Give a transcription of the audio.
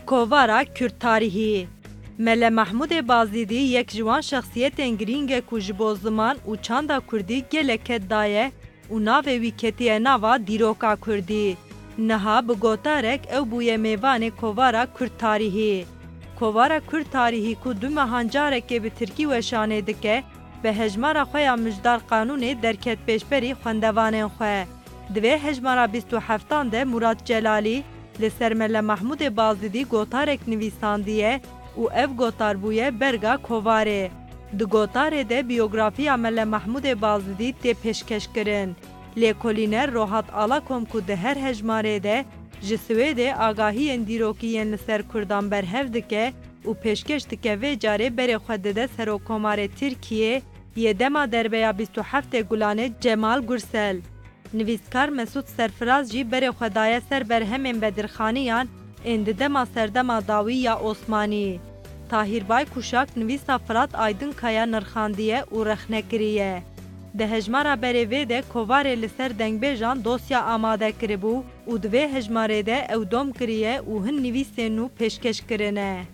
کووارا کرد تاریخی مله محمود بازدیدی یک جوان شخصیت انگرینگ کو جبو زمان و چاندا کردی گلک دایه و ناوه ویکتی ناوا دیروکا کردی نها بگوتارک او بوی میوان کووارا کرد تاریخی کووارا کرد تاریخی کو دو مهانجارک به ترکی و شانه دکه به هجمارا خویا مجدار قانون درکت پیشبری خوندوان خواه دوی هجمارا 27 ده مراد جلالی لسر مله محمود بازدیدی گوتارک نویساندیه او اف گوتار بویه برگا کوواره دو گوتاره ده بیوگرافیا مله محمود بازدیدی تی پیشکش کرن لیکولینر روحات آلا کم کو ده هر هجماره ده جسوه ده آگاهی اندیروکیین لسر کردان برهف دکه او پیشکش دکه و جاره بر خود ده سرو کمار ترکیه یه دما دربیا 27 گلانه جمال گرسل نویسکار مسعود سرفراز جی بر خدای سر برهم بدرخانیان اند دما سردما داوی یا عثمانی طاهربای کوشاک نویسا فرات آیدن کایا نرخاندیه و رخنکریه ده هجمارا بریوه ده کوواره لسر دنگ بیجان دوسیا آماده کربو و دوه هجماره ده او دوم کریه و هن نویسه نو پیشکش کرنه